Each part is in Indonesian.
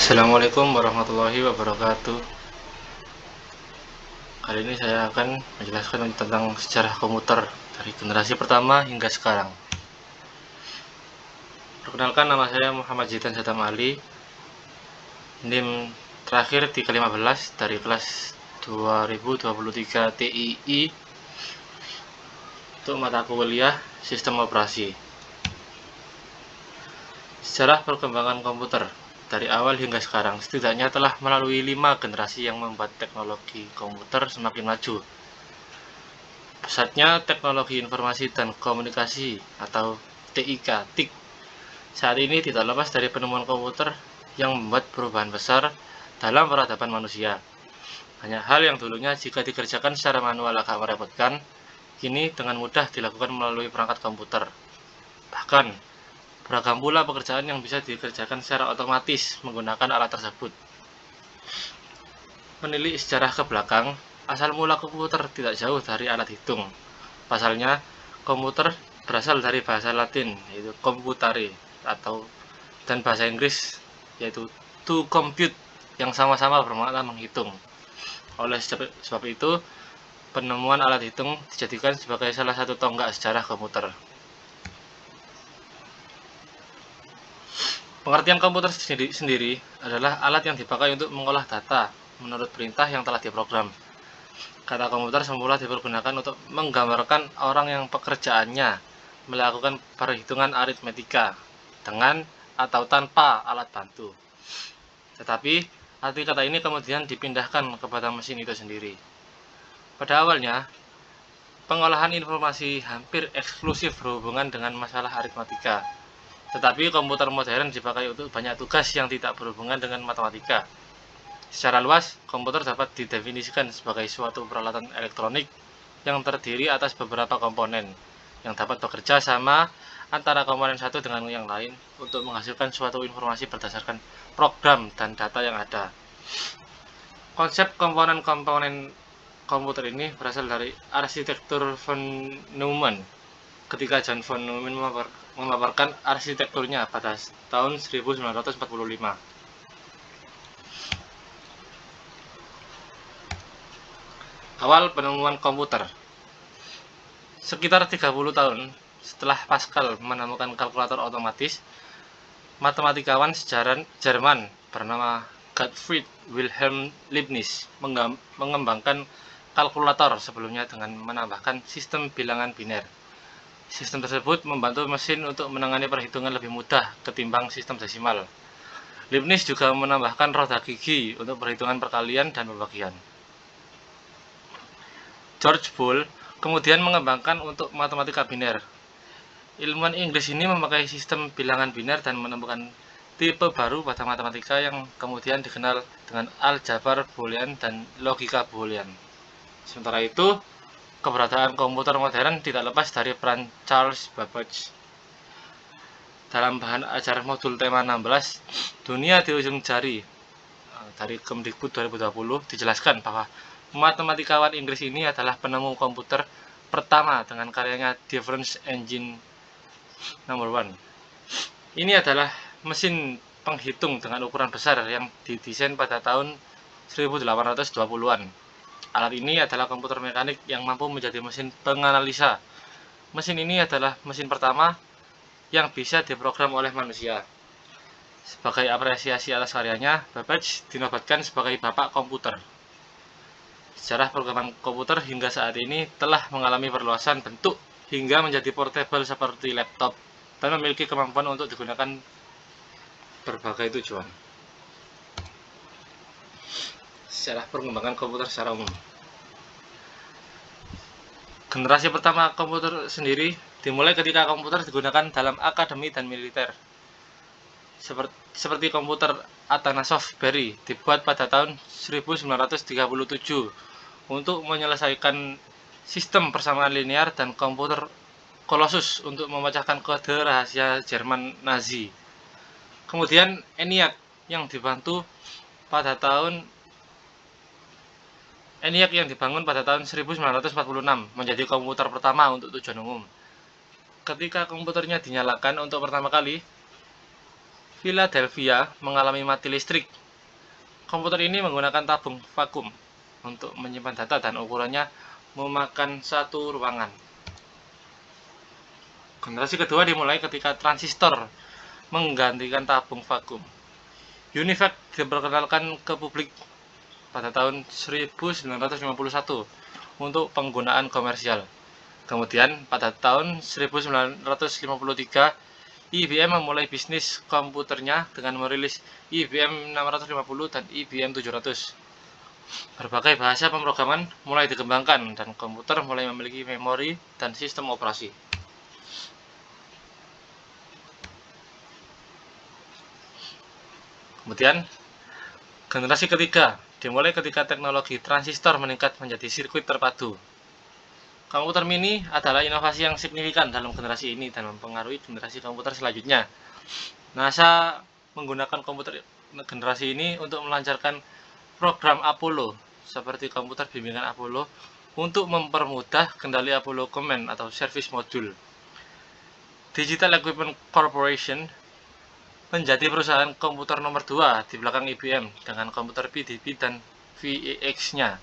Assalamualaikum warahmatullahi wabarakatuh. Kali ini saya akan menjelaskan tentang sejarah komputer dari generasi pertama hingga sekarang. Perkenalkan, nama saya Muhammad Zidan Satam Ali, NIM terakhir 315 dari kelas 2023 TII untuk mata kuliah Sistem Operasi. Sejarah perkembangan komputer dari awal hingga sekarang setidaknya telah melalui 5 generasi yang membuat teknologi komputer semakin maju. Pesatnya teknologi informasi dan komunikasi atau TIK saat ini tidak lepas dari penemuan komputer yang membuat perubahan besar dalam peradaban manusia. Banyak hal yang dulunya jika dikerjakan secara manual agak merepotkan, kini dengan mudah dilakukan melalui perangkat komputer. Bahkan beragam pula pekerjaan yang bisa dikerjakan secara otomatis menggunakan alat tersebut. Menilik sejarah ke belakang, asal mula komputer tidak jauh dari alat hitung. Pasalnya, komputer berasal dari bahasa Latin, yaitu computare, dan bahasa Inggris, yaitu to compute, yang sama-sama bermakna menghitung. Oleh sebab itu, penemuan alat hitung dijadikan sebagai salah satu tonggak sejarah komputer. Pengertian komputer sendiri adalah alat yang dipakai untuk mengolah data menurut perintah yang telah diprogram. Kata komputer semula dipergunakan untuk menggambarkan orang yang pekerjaannya melakukan perhitungan aritmetika dengan atau tanpa alat bantu. Tetapi, arti kata ini kemudian dipindahkan kepada mesin itu sendiri. Pada awalnya, pengolahan informasi hampir eksklusif berhubungan dengan masalah aritmatika. Tetapi komputer modern dipakai untuk banyak tugas yang tidak berhubungan dengan matematika. Secara luas, komputer dapat didefinisikan sebagai suatu peralatan elektronik yang terdiri atas beberapa komponen yang dapat bekerja sama antara komponen satu dengan yang lain untuk menghasilkan suatu informasi berdasarkan program dan data yang ada. Konsep komponen-komponen komputer ini berasal dari arsitektur von Neumann ketika John von Neumann memaparkan arsitekturnya pada tahun 1945. Awal penemuan komputer. Sekitar 30 tahun setelah Pascal menemukan kalkulator otomatis, matematikawan Jerman bernama Gottfried Wilhelm Leibniz mengembangkan kalkulator sebelumnya dengan menambahkan sistem bilangan biner. Sistem tersebut membantu mesin untuk menangani perhitungan lebih mudah ketimbang sistem desimal. Leibniz juga menambahkan roda gigi untuk perhitungan perkalian dan pembagian. George Boole kemudian mengembangkan untuk matematika biner. Ilmuwan Inggris ini memakai sistem bilangan biner dan menemukan tipe baru pada matematika yang kemudian dikenal dengan aljabar Boolean dan logika Boolean. Sementara itu, keberadaan komputer modern tidak lepas dari peran Charles Babbage. Dalam bahan ajar modul tema 16, Dunia di Ujung Jari dari Kemdikbud 2020 dijelaskan bahwa matematikawan Inggris ini adalah penemu komputer pertama dengan karyanya Difference Engine No. 1. Ini adalah mesin penghitung dengan ukuran besar yang didesain pada tahun 1820-an. Alat ini adalah komputer mekanik yang mampu menjadi mesin penganalisa. Mesin ini adalah mesin pertama yang bisa diprogram oleh manusia. Sebagai apresiasi atas karyanya, Babbage dinobatkan sebagai bapak komputer. Sejarah perkembangan komputer hingga saat ini telah mengalami perluasan bentuk hingga menjadi portable seperti laptop dan memiliki kemampuan untuk digunakan berbagai tujuan. Sejarah perkembangan komputer secara umum. Generasi pertama komputer sendiri dimulai ketika komputer digunakan dalam akademi dan militer. Seperti komputer Atanasoff Berry dibuat pada tahun 1937 untuk menyelesaikan sistem persamaan linear dan komputer Colossus untuk memecahkan kode rahasia Jerman Nazi. Kemudian ENIAC yang dibangun pada tahun 1946 menjadi komputer pertama untuk tujuan umum. Ketika komputernya dinyalakan untuk pertama kali, Philadelphia mengalami mati listrik. Komputer ini menggunakan tabung vakum untuk menyimpan data dan ukurannya memakan satu ruangan. Generasi kedua dimulai ketika transistor menggantikan tabung vakum. UNIVAC diperkenalkan ke publik pada tahun 1951 untuk penggunaan komersial. Kemudian pada tahun 1953 IBM memulai bisnis komputernya dengan merilis IBM 650 dan IBM 700. Berbagai bahasa pemrograman mulai dikembangkan dan komputer mulai memiliki memori dan sistem operasi. Kemudian generasi ketiga dimulai ketika teknologi transistor meningkat menjadi sirkuit terpadu. Komputer mini adalah inovasi yang signifikan dalam generasi ini dan mempengaruhi generasi komputer selanjutnya. NASA menggunakan komputer generasi ini untuk melancarkan program Apollo seperti komputer bimbingan Apollo untuk mempermudah kendali Apollo Command atau Service Module. Digital Equipment Corporation menjadi perusahaan komputer nomor 2 di belakang IBM dengan komputer PDP dan VAX-nya.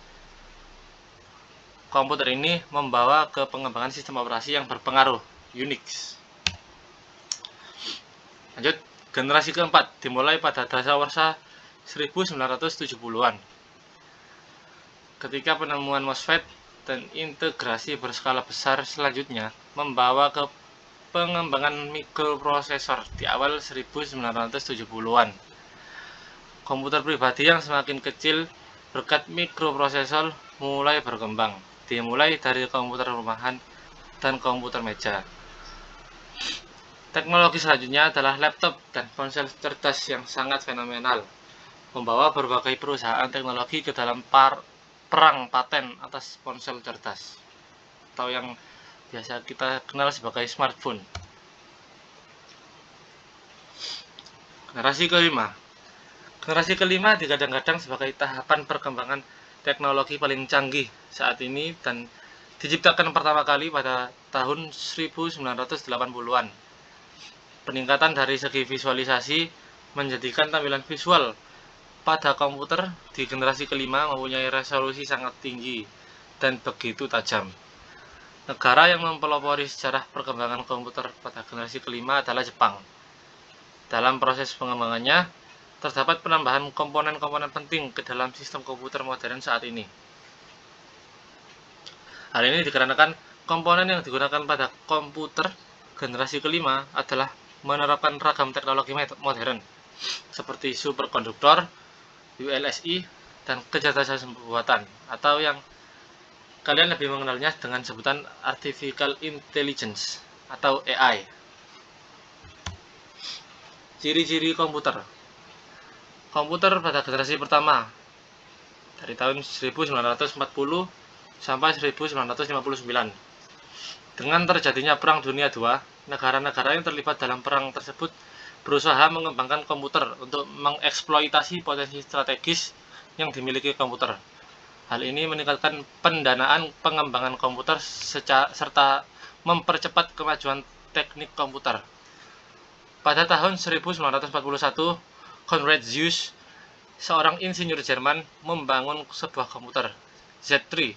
Komputer ini membawa ke pengembangan sistem operasi yang berpengaruh, Unix. Lanjut, generasi keempat dimulai pada dasawarsa 1970-an. Ketika penemuan MOSFET dan integrasi berskala besar selanjutnya membawa ke pengembangan mikroprosesor di awal 1970-an. Komputer pribadi yang semakin kecil berkat mikroprosesor mulai berkembang, dimulai dari komputer rumahan dan komputer meja. Teknologi selanjutnya adalah laptop dan ponsel cerdas yang sangat fenomenal, membawa berbagai perusahaan teknologi ke dalam perang paten atas ponsel cerdas, atau yang biasa kita kenal sebagai smartphone. Generasi kelima. Generasi kelima digadang-gadang sebagai tahapan perkembangan teknologi paling canggih saat ini dan diciptakan pertama kali pada tahun 1980-an. Peningkatan dari segi visualisasi menjadikan tampilan visual pada komputer di generasi kelima mempunyai resolusi sangat tinggi dan begitu tajam. Negara yang mempelopori sejarah perkembangan komputer pada generasi kelima adalah Jepang. Dalam proses pengembangannya, terdapat penambahan komponen-komponen penting ke dalam sistem komputer modern saat ini. Hal ini dikarenakan komponen yang digunakan pada komputer generasi kelima adalah menerapkan ragam teknologi modern, seperti superkonduktor, ULSI, dan kecerdasan buatan, atau yang kalian lebih mengenalnya dengan sebutan Artificial Intelligence atau AI. Ciri-ciri komputer. Komputer pada generasi pertama dari tahun 1940 sampai 1959. Dengan terjadinya Perang Dunia II, negara-negara yang terlibat dalam perang tersebut berusaha mengembangkan komputer untuk mengeksploitasi potensi strategis yang dimiliki komputer. Hal ini meningkatkan pendanaan pengembangan komputer serta mempercepat kemajuan teknik komputer. Pada tahun 1941, Konrad Zuse, seorang insinyur Jerman, membangun sebuah komputer Z3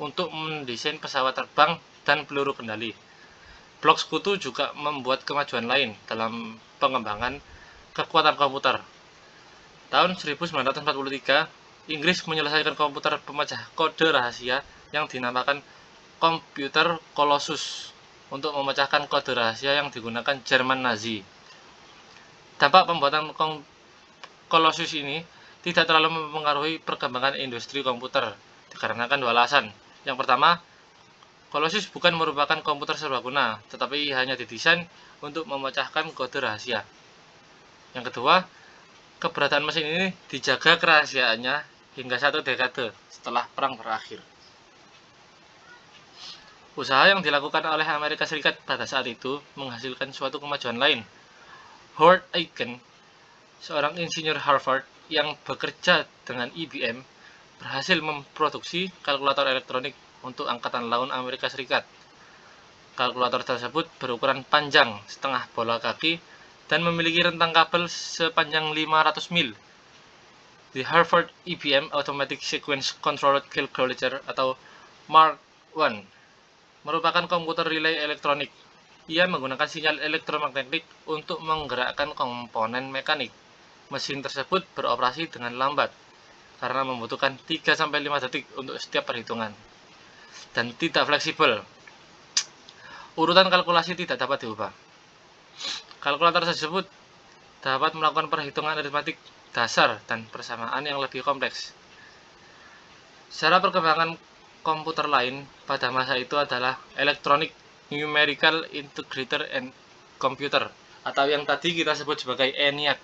untuk mendesain pesawat terbang dan peluru kendali. Blok sekutu juga membuat kemajuan lain dalam pengembangan kekuatan komputer. Tahun 1943, Inggris menyelesaikan komputer pemecah kode rahasia yang dinamakan komputer Colossus untuk memecahkan kode rahasia yang digunakan Jerman Nazi. Dampak pembuatan Colossus ini tidak terlalu mempengaruhi perkembangan industri komputer dikarenakan dua alasan. Yang pertama, Colossus bukan merupakan komputer serbaguna, tetapi hanya didesain untuk memecahkan kode rahasia. Yang kedua, keberadaan mesin ini dijaga kerahasiaannya hingga 1 dekade setelah perang berakhir. Usaha yang dilakukan oleh Amerika Serikat pada saat itu menghasilkan suatu kemajuan lain. Howard Aiken, seorang insinyur Harvard yang bekerja dengan IBM, berhasil memproduksi kalkulator elektronik untuk Angkatan Laut Amerika Serikat. Kalkulator tersebut berukuran panjang setengah bola kaki dan memiliki rentang kabel sepanjang 500 mil. The Harvard IBM Automatic Sequence Controlled Calculator atau Mark I merupakan komputer relay elektronik. Ia menggunakan sinyal elektromagnetik untuk menggerakkan komponen mekanik. Mesin tersebut beroperasi dengan lambat karena membutuhkan 3-5 detik untuk setiap perhitungan dan tidak fleksibel. Urutan kalkulasi tidak dapat diubah. Kalkulator tersebut dapat melakukan perhitungan aritmatik dasar dan persamaan yang lebih kompleks. Secara perkembangan komputer lain pada masa itu adalah Electronic Numerical Integrator and Computer atau yang tadi kita sebut sebagai ENIAC,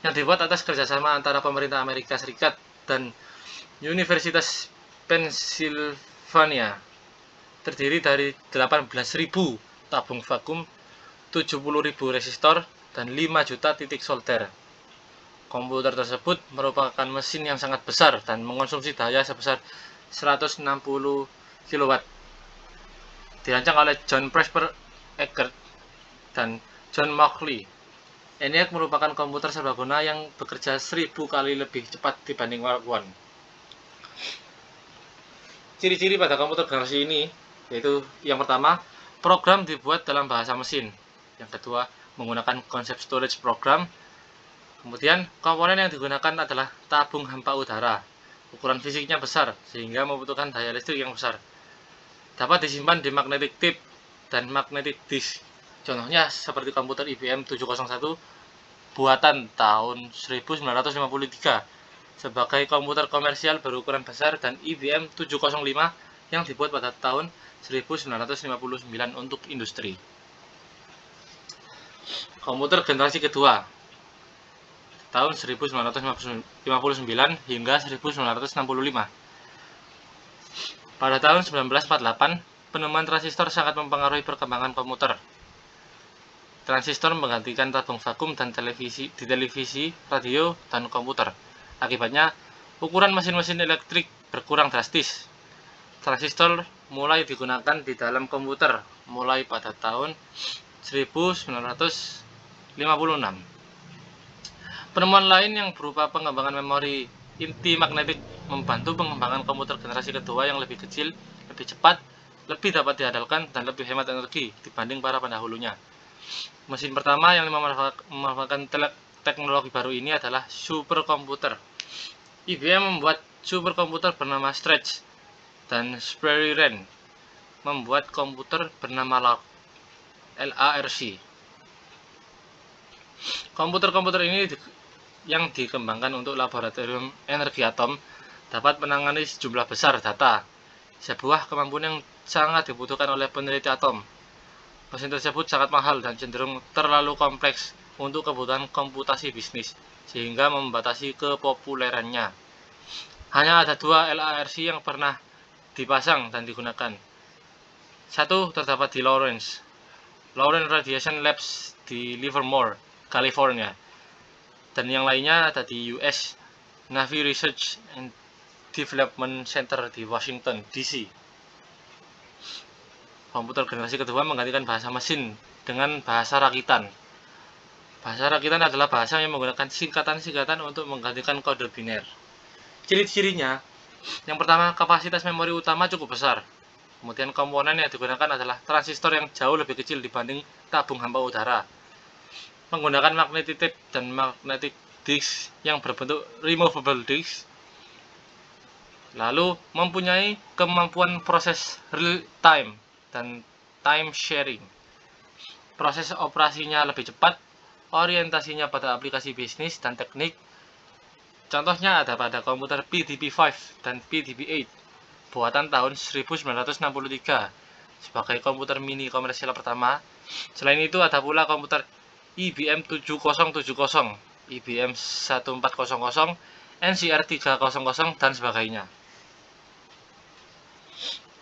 yang dibuat atas kerjasama antara pemerintah Amerika Serikat dan Universitas Pennsylvania. Terdiri dari 18.000 tabung vakum, 70.000 resistor, dan 5 juta titik solder. Komputer tersebut merupakan mesin yang sangat besar dan mengonsumsi daya sebesar 160 kW. Dirancang oleh John Presper Eckert dan John Mauchly. ENIAC merupakan komputer serbaguna yang bekerja 1000 kali lebih cepat dibanding Mark I. Ciri-ciri pada komputer generasi ini yaitu yang pertama, program dibuat dalam bahasa mesin. Yang kedua, menggunakan konsep storage program. Kemudian, komponen yang digunakan adalah tabung hampa udara. Ukuran fisiknya besar sehingga membutuhkan daya listrik yang besar. Dapat disimpan di magnetic tape dan magnetic disk. Contohnya seperti komputer IBM 701 buatan tahun 1953 sebagai komputer komersial berukuran besar dan IBM 705 yang dibuat pada tahun 1959 untuk industri. Komputer generasi kedua tahun 1959 hingga 1965. Pada tahun 1948, penemuan transistor sangat mempengaruhi perkembangan komputer. Transistor menggantikan tabung vakum dan televisi, radio, dan komputer. Akibatnya, ukuran mesin-mesin elektrik berkurang drastis. Transistor mulai digunakan di dalam komputer mulai pada tahun 1956. Penemuan lain yang berupa pengembangan memori inti magnetik membantu pengembangan komputer generasi kedua yang lebih kecil, lebih cepat, lebih dapat diandalkan, dan lebih hemat energi dibanding para pendahulunya. Mesin pertama yang memanfaatkan teknologi baru ini adalah superkomputer. IBM membuat superkomputer bernama Stretch, dan Sperry Rand membuat komputer bernama LARC. Komputer-komputer ini yang dikembangkan untuk laboratorium energi atom dapat menangani sejumlah besar data, sebuah kemampuan yang sangat dibutuhkan oleh peneliti atom. Mesin tersebut sangat mahal dan cenderung terlalu kompleks untuk kebutuhan komputasi bisnis, sehingga membatasi kepopulerannya. Hanya ada 2 LARC yang pernah dipasang dan digunakan. Satu terdapat di Lawrence Radiation Labs di Livermore, California, dan yang lainnya ada di US Navy Research and Development Center di Washington, D.C. Komputer generasi kedua menggantikan bahasa mesin dengan bahasa rakitan. Bahasa rakitan adalah bahasa yang menggunakan singkatan-singkatan untuk menggantikan kode biner. Ciri-cirinya, yang pertama, kapasitas memori utama cukup besar. Kemudian komponen yang digunakan adalah transistor yang jauh lebih kecil dibanding tabung hampa udara. Menggunakan magnetic tape dan magnetic disk yang berbentuk removable disk. Lalu mempunyai kemampuan proses real time dan time sharing. Proses operasinya lebih cepat, orientasinya pada aplikasi bisnis dan teknik. Contohnya ada pada komputer PDP-5 dan PDP-8 buatan tahun 1963 sebagai komputer mini komersial pertama. Selain itu ada pula komputer IBM 7070, IBM 1400, NCR 300, dan sebagainya.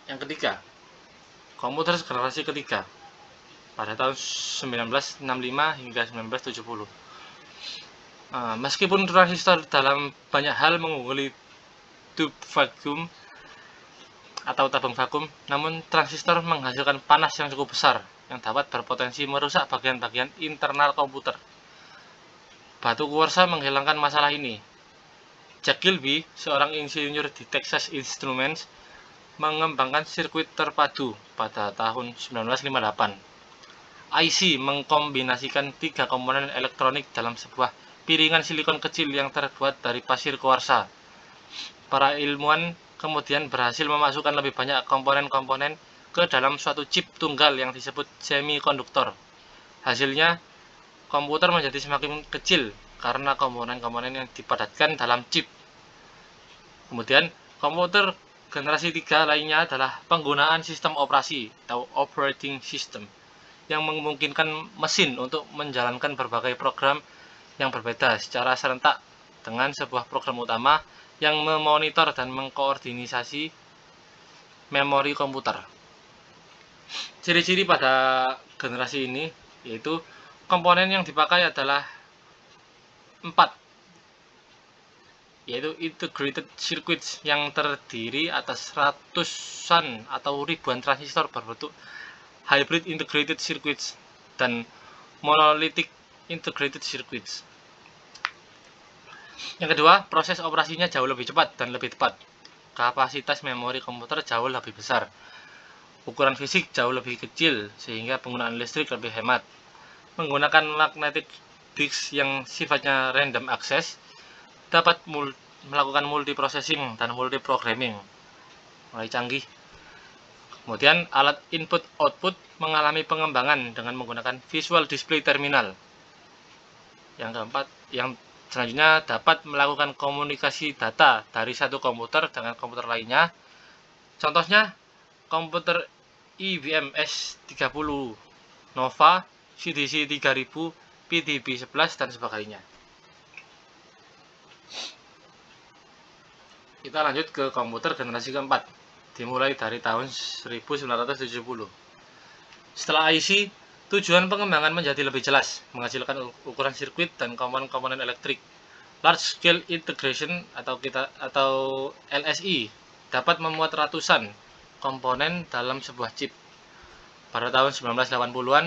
Yang ketiga, komputer generasi ketiga pada tahun 1965 hingga 1970. Meskipun transistor dalam banyak hal mengungguli tube vacuum, atau tabung vakum, namun transistor menghasilkan panas yang cukup besar yang dapat berpotensi merusak bagian-bagian internal komputer. Batu kuarsa menghilangkan masalah ini. Jack Kilby, seorang insinyur di Texas Instruments, mengembangkan sirkuit terpadu pada tahun 1958. IC mengkombinasikan 3 komponen elektronik dalam sebuah piringan silikon kecil yang terbuat dari pasir kuarsa. Para ilmuwan kemudian berhasil memasukkan lebih banyak komponen-komponen ke dalam suatu chip tunggal yang disebut semikonduktor. Hasilnya, komputer menjadi semakin kecil karena komponen-komponen yang dipadatkan dalam chip. Kemudian, komputer generasi 3 lainnya adalah penggunaan sistem operasi atau operating system yang memungkinkan mesin untuk menjalankan berbagai program yang berbeda secara serentak dengan sebuah program utama yang memonitor dan mengkoordinasi memori komputer. Ciri-ciri pada generasi ini yaitu komponen yang dipakai adalah 4, yaitu integrated circuits yang terdiri atas ratusan atau ribuan transistor berbentuk hybrid integrated circuits dan monolithic integrated circuits. Yang kedua, proses operasinya jauh lebih cepat dan lebih tepat. Kapasitas memori komputer jauh lebih besar. Ukuran fisik jauh lebih kecil sehingga penggunaan listrik lebih hemat. Menggunakan magnetic disk yang sifatnya random access dapat melakukan multiprocessing dan multiprogramming. Mulai canggih. Kemudian alat input-output mengalami pengembangan dengan menggunakan visual display terminal. Yang keempat, yang selanjutnya dapat melakukan komunikasi data dari satu komputer dengan komputer lainnya. Contohnya, komputer IBM S30 Nova, CDC 3000, PDB-11, dan sebagainya. Kita lanjut ke komputer generasi keempat, dimulai dari tahun 1970. Setelah IC, tujuan pengembangan menjadi lebih jelas, menghasilkan ukuran sirkuit dan komponen-komponen elektrik. Large Scale Integration atau LSI dapat memuat ratusan komponen dalam sebuah chip. Pada tahun 1980-an,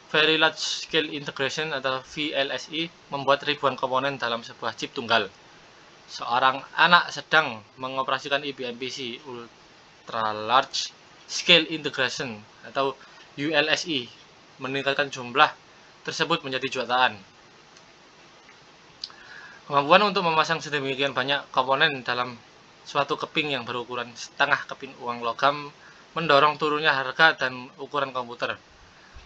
Very Large Scale Integration atau VLSI membuat ribuan komponen dalam sebuah chip tunggal. Seorang anak sedang mengoperasikan IBM PC Ultra Large Scale Integration atau ULSI meningkatkan jumlah tersebut menjadi jutaan. Kemampuan untuk memasang sedemikian banyak komponen dalam suatu keping yang berukuran setengah keping uang logam mendorong turunnya harga dan ukuran komputer.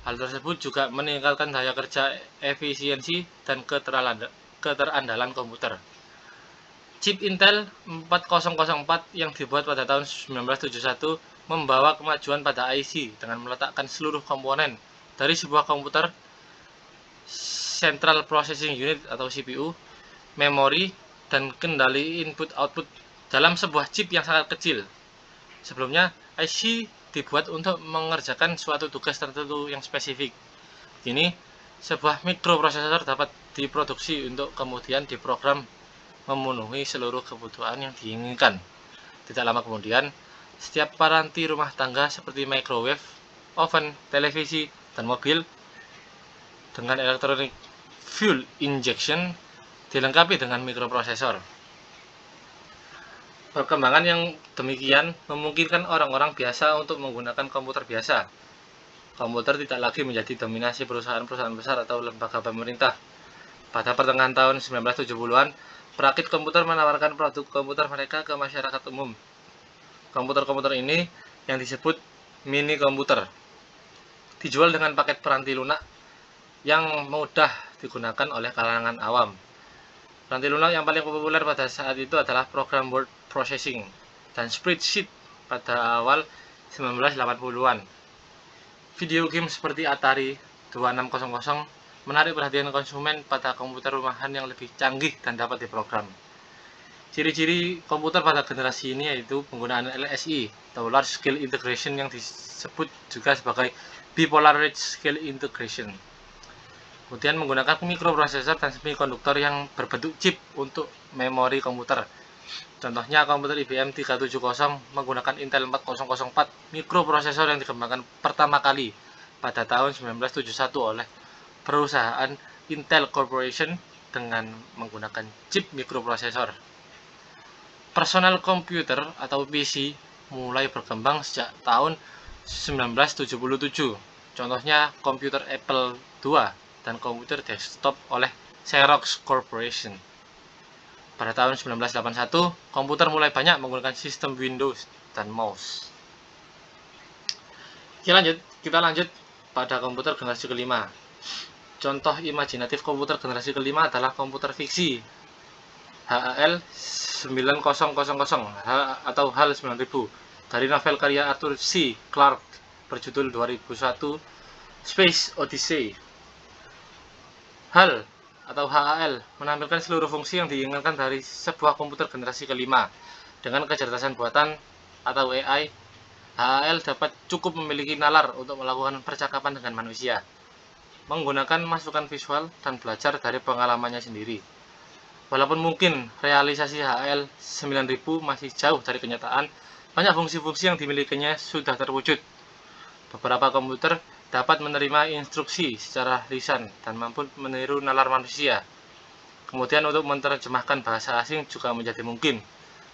Hal tersebut juga meningkatkan daya kerja, efisiensi, dan keterandalan komputer. Chip Intel 4004 yang dibuat pada tahun 1971 membawa kemajuan pada IC dengan meletakkan seluruh komponen dari sebuah komputer, Central Processing Unit atau CPU, memori, dan kendali input-output dalam sebuah chip yang sangat kecil. Sebelumnya, IC dibuat untuk mengerjakan suatu tugas tertentu yang spesifik. Kini, sebuah mikroprosesor dapat diproduksi untuk kemudian diprogram memenuhi seluruh kebutuhan yang diinginkan. Tidak lama kemudian, setiap piranti rumah tangga seperti microwave, oven, televisi, dan mobil dengan electronic fuel injection dilengkapi dengan mikroprosesor. Perkembangan yang demikian memungkinkan orang-orang biasa untuk menggunakan komputer biasa. Komputer tidak lagi menjadi dominasi perusahaan-perusahaan besar atau lembaga pemerintah. Pada pertengahan tahun 1970-an, perakit komputer menawarkan produk komputer mereka ke masyarakat umum. Komputer-komputer ini yang disebut mini komputer dijual dengan paket peranti lunak yang mudah digunakan oleh kalangan awam. Peranti lunak yang paling populer pada saat itu adalah program word processing dan spreadsheet pada awal 1980-an. Video game seperti Atari 2600 menarik perhatian konsumen pada komputer rumahan yang lebih canggih dan dapat diprogram. Ciri-ciri komputer pada generasi ini yaitu penggunaan LSI atau Large Scale Integration yang disebut juga sebagai Bipolar Large Scale Integration. Kemudian menggunakan mikroprosesor dan semikonduktor yang berbentuk chip untuk memori komputer. Contohnya komputer IBM 370 menggunakan Intel 4004 mikroprosesor yang dikembangkan pertama kali pada tahun 1971 oleh perusahaan Intel Corporation dengan menggunakan chip mikroprosesor. Personal computer atau PC mulai berkembang sejak tahun 1977. Contohnya komputer Apple II dan komputer desktop oleh Xerox Corporation. Pada tahun 1981, komputer mulai banyak menggunakan sistem Windows dan mouse. Kita lanjut pada komputer generasi kelima. Contoh imajinatif komputer generasi kelima adalah komputer fiksi HAL 9000 atau HAL 9000 dari novel karya Arthur C. Clarke berjudul 2001 Space Odyssey. HAL atau HAL menampilkan seluruh fungsi yang diinginkan dari sebuah komputer generasi kelima. Dengan kecerdasan buatan atau AI, HAL dapat cukup memiliki nalar untuk melakukan percakapan dengan manusia, menggunakan masukan visual dan belajar dari pengalamannya sendiri. Walaupun mungkin realisasi HAL 9000 masih jauh dari kenyataan, banyak fungsi-fungsi yang dimilikinya sudah terwujud. Beberapa komputer dapat menerima instruksi secara lisan dan mampu meniru nalar manusia. Kemudian untuk menerjemahkan bahasa asing juga menjadi mungkin.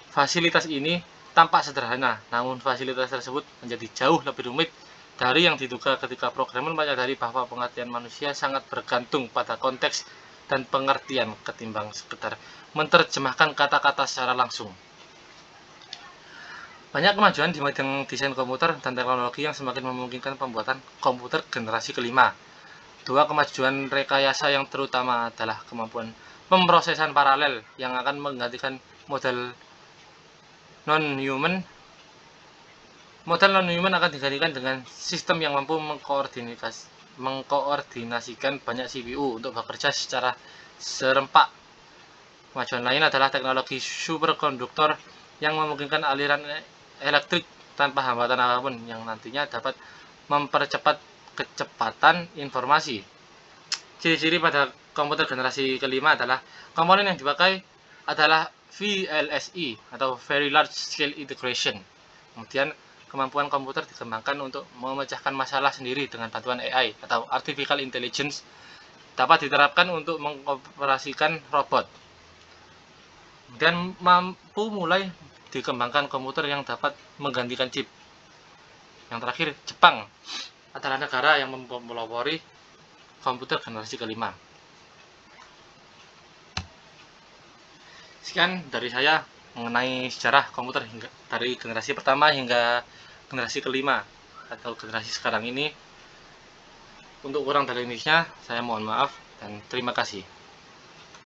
Fasilitas ini tampak sederhana, namun fasilitas tersebut menjadi jauh lebih rumit dari yang diduga ketika programmer menyadari bahwa pengertian manusia sangat bergantung pada konteks dan pengertian ketimbang sekedar menerjemahkan kata-kata secara langsung. Banyak kemajuan di bidang desain komputer dan teknologi yang semakin memungkinkan pembuatan komputer generasi kelima. Dua kemajuan rekayasa yang terutama adalah kemampuan pemrosesan paralel yang akan menggantikan model non-human. Model non-human akan digantikan dengan sistem yang mampu mengkoordinasikan banyak CPU untuk bekerja secara serempak. Kemajuan lain adalah teknologi superkonduktor yang memungkinkan aliran elektrik tanpa hambatan apapun yang nantinya dapat mempercepat kecepatan informasi. Ciri-ciri pada komputer generasi kelima adalah komponen yang dipakai adalah VLSI atau Very Large Scale Integration. Kemudian kemampuan komputer dikembangkan untuk memecahkan masalah sendiri dengan bantuan AI atau Artificial Intelligence dapat diterapkan untuk mengoperasikan robot. Dan mampu mulai dikembangkan komputer yang dapat menggantikan chip. Yang terakhir, Jepang adalah negara yang mempelopori komputer generasi kelima. Sekian dari saya mengenai sejarah komputer dari generasi pertama hingga generasi kelima atau generasi sekarang ini. Untuk kurang dari lebihnya, saya mohon maaf dan terima kasih.